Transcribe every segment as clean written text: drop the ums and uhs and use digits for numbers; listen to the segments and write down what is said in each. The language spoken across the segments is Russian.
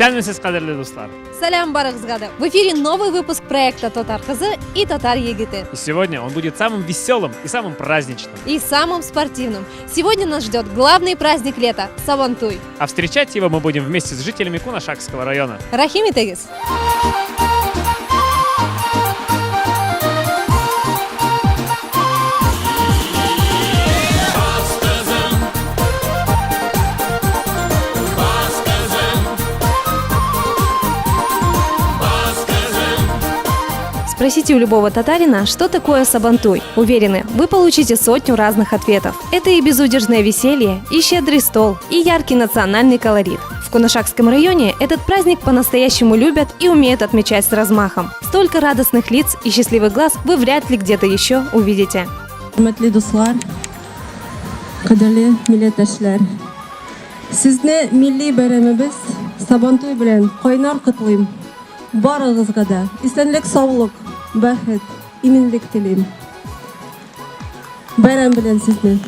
Исәнмесез, кадерле дуслар. Салям барыгызга. В эфире новый выпуск проекта «Татар кызы» и «Татар егеты». И сегодня он будет самым веселым и самым праздничным. И самым спортивным. Сегодня нас ждет главный праздник лета – Сабантуй. А встречать его мы будем вместе с жителями Кунашакского района. Рахим Тегис. Спросите у любого татарина, что такое Сабантуй. Уверены, вы получите сотню разных ответов. Это и безудержное веселье, и щедрый стол, и яркий национальный колорит. В Кунашакском районе этот праздник по-настоящему любят и умеют отмечать с размахом. Столько радостных лиц и счастливых глаз вы вряд ли где-то еще увидите. Hürmetli dostlar, kaderli milletvekiller. Sizni milli bayramimiz Sabantuy bilan qaynar qutlayman. Barıгызга да исәнлек, саулык, бәхет, иминлек телим. Байрам белән сезне.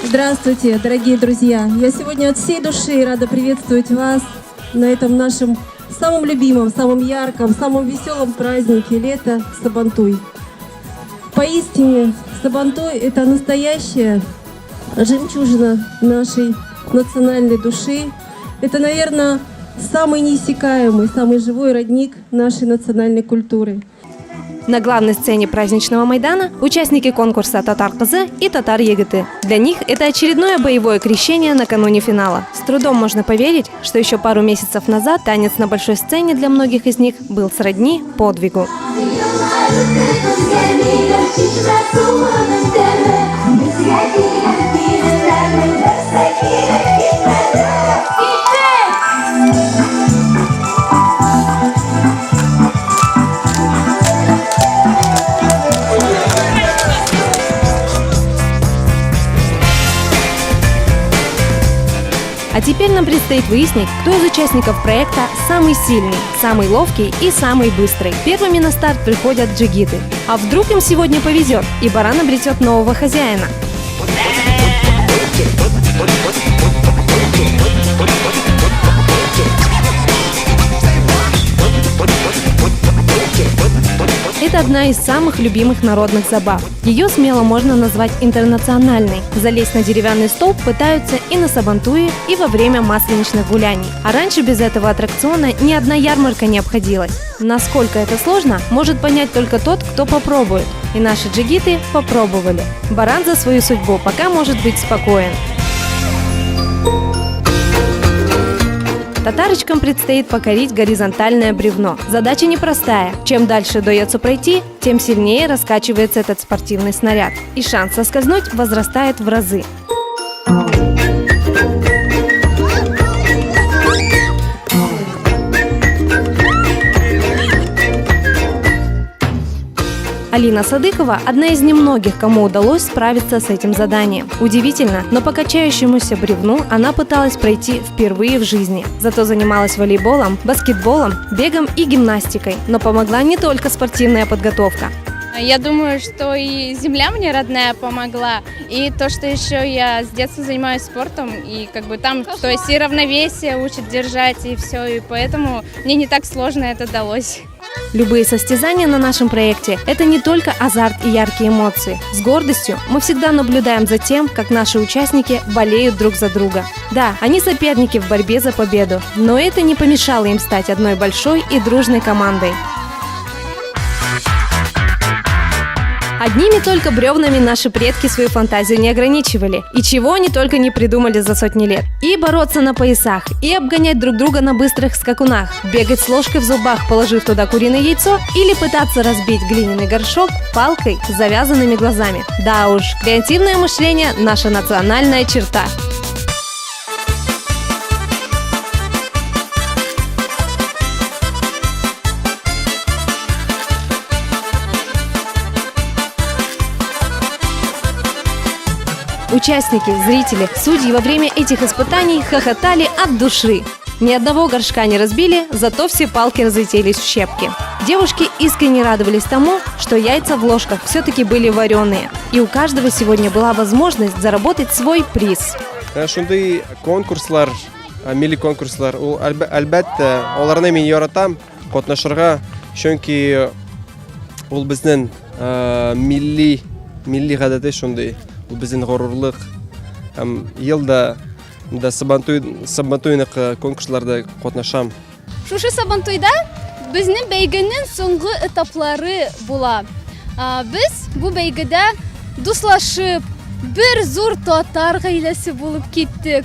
Здравствуйте, дорогие друзья! Я сегодня от всей души рада приветствовать вас на этом нашем самом любимом, самом ярком, самом веселом празднике лета Сабантуй. Поистине, Сабантуй – это настоящая жемчужина нашей национальной души. Это, наверное, самый неиссякаемый, самый живой родник нашей национальной культуры. На главной сцене праздничного Майдана участники конкурса «Татар кызы» и «Татар егеты». Для них это очередное боевое крещение накануне финала. С трудом можно поверить, что еще пару месяцев назад танец на большой сцене для многих из них был сродни подвигу. А теперь нам предстоит выяснить, кто из участников проекта самый сильный, самый ловкий и самый быстрый. Первыми на старт приходят джигиты. А вдруг им сегодня повезет, и баран обретет нового хозяина? Это одна из самых любимых народных забав. Ее смело можно назвать интернациональной. Залезть на деревянный столб пытаются и на Сабантуе, и во время масленичных гуляний. А раньше без этого аттракциона ни одна ярмарка не обходилась. Насколько это сложно, может понять только тот, кто попробует. И наши джигиты попробовали. Баран за свою судьбу пока может быть спокоен. Татарочкам предстоит покорить горизонтальное бревно. Задача непростая. Чем дальше удается пройти, тем сильнее раскачивается этот спортивный снаряд. И шанс соскользнуть возрастает в разы. Алина Садыкова – одна из немногих, кому удалось справиться с этим заданием. Удивительно, но по качающемуся бревну она пыталась пройти впервые в жизни. Зато занималась волейболом, баскетболом, бегом и гимнастикой. Но помогла не только спортивная подготовка. Я думаю, что и земля мне родная помогла, и то, что еще я с детства занимаюсь спортом, и там, то есть и равновесие учат держать, и все, и поэтому мне не так сложно это далось. Любые состязания на нашем проекте – это не только азарт и яркие эмоции. С гордостью мы всегда наблюдаем за тем, как наши участники болеют друг за друга. Да, они соперники в борьбе за победу, но это не помешало им стать одной большой и дружной командой. Одними только бревнами наши предки свою фантазию не ограничивали. И чего они только не придумали за сотни лет. И бороться на поясах, и обгонять друг друга на быстрых скакунах, бегать с ложкой в зубах, положив туда куриное яйцо, или пытаться разбить глиняный горшок палкой с завязанными глазами. Да уж, креативное мышление – наша национальная черта. Участники, зрители, судьи во время этих испытаний хохотали от души. Ни одного горшка не разбили, зато все палки разлетелись в щепки. Девушки искренне радовались тому, что яйца в ложках все-таки были вареные. И у каждого сегодня была возможность заработать свой приз. Шундай конкурслар милли конкурслар. Ул әлбәттә, аларны мин яратам, катнашырга, чөнки ул безнең милли гадәте шундый. Ул безнең горурлык. Һәм елда Сабантуйнык конкурсларда катнашам. Шушы Сабантуйда безнең бәйгенең соңгы этаплары була. Без бу бәйгедә дуслашып, бер зур татар гаиләсе булып киттек.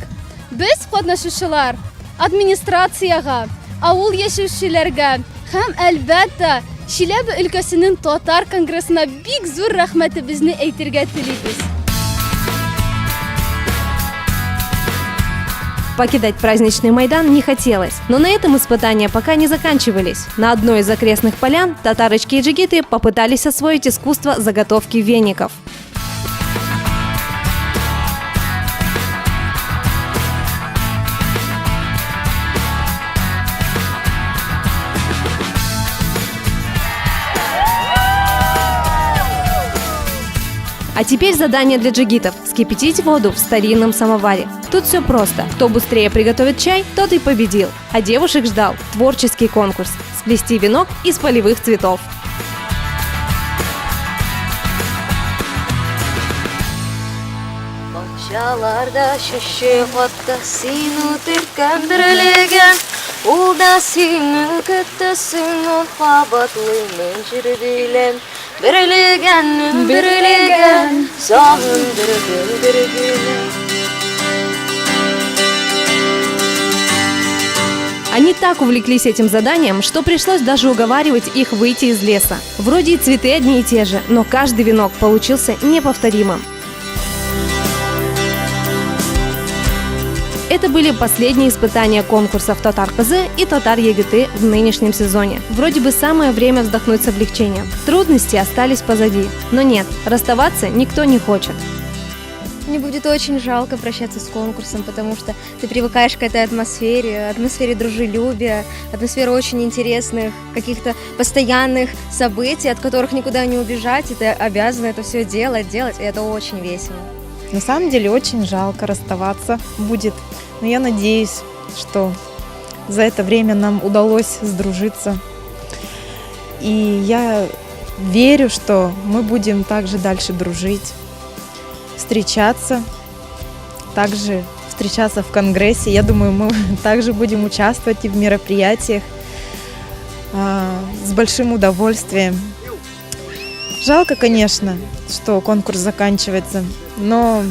Без катнашучылар администрацияга, авыл яшәүчеләргә һәм әлбәттә Чиләбе өлкәсенең татар конгрессына бик зур рәхмәтебезне әйтергә телибез. Покидать праздничный Майдан не хотелось, но на этом испытания пока не заканчивались. На одной из окрестных полян татарочки и джигиты попытались освоить искусство заготовки веников. А теперь задание для джигитов – вскипятить воду в старинном самоваре. Тут все просто. Кто быстрее приготовит чай, тот и победил. А девушек ждал творческий конкурс – сплести венок из полевых цветов. Bahçalarda şişe hatta sinu tirkendirligen Ul da sinu küttesin ol kabatlıyım jirdilen Birligen, sağındırgın. Они так увлеклись этим заданием, что пришлось даже уговаривать их выйти из леса. Вроде и цветы одни и те же, но каждый венок получился неповторимым. Это были последние испытания конкурсов Татар-КЗ и Татар-ЕГТ в нынешнем сезоне. Вроде бы самое время вздохнуть с облегчением. Трудности остались позади. Но нет, расставаться никто не хочет. Мне будет очень жалко прощаться с конкурсом, потому что ты привыкаешь к этой атмосфере дружелюбия, атмосфере очень интересных, каких-то постоянных событий, от которых никуда не убежать, и ты обязан это все делать, и это очень весело. На самом деле очень жалко расставаться будет, но я надеюсь, что за это время нам удалось сдружиться. И я верю, что мы будем также дальше дружить, встречаться в Конгрессе. Я думаю, мы также будем участвовать и в мероприятиях с большим удовольствием. Жалко, конечно, что конкурс заканчивается, но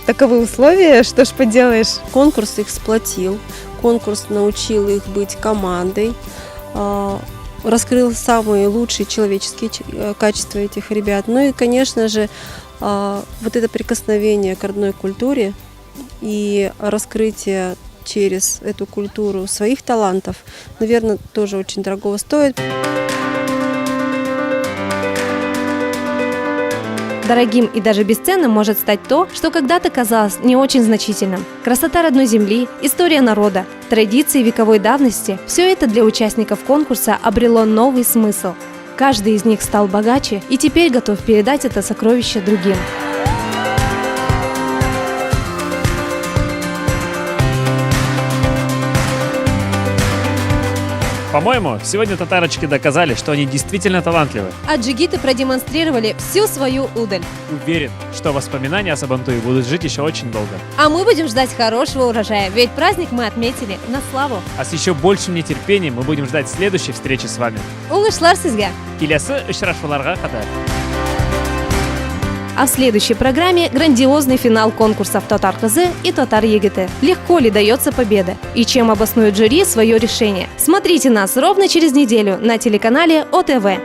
таковы условия, что ж поделаешь. Конкурс их сплотил, конкурс научил их быть командой, раскрыл самые лучшие человеческие качества этих ребят. Ну и, конечно же, вот это прикосновение к родной культуре и раскрытие через эту культуру своих талантов, наверное, тоже очень дорого стоит. Дорогим и даже бесценным может стать то, что когда-то казалось не очень значительным. Красота родной земли, история народа, традиции вековой давности – все это для участников конкурса обрело новый смысл. Каждый из них стал богаче и теперь готов передать это сокровище другим. По-моему, сегодня татарочки доказали, что они действительно талантливы. А джигиты продемонстрировали всю свою удаль. Уверен, что воспоминания о Сабантуе будут жить еще очень долго. А мы будем ждать хорошего урожая, ведь праздник мы отметили на славу. А с еще большим нетерпением мы будем ждать следующей встречи с вами. Уңышлар сезгә! Келесі очрашуларға кадәр. А в следующей программе грандиозный финал конкурсов Татар-КЗ и Татар-ЕГТ. Легко ли дается победа? И чем обоснует жюри свое решение? Смотрите нас ровно через неделю на телеканале ОТВ.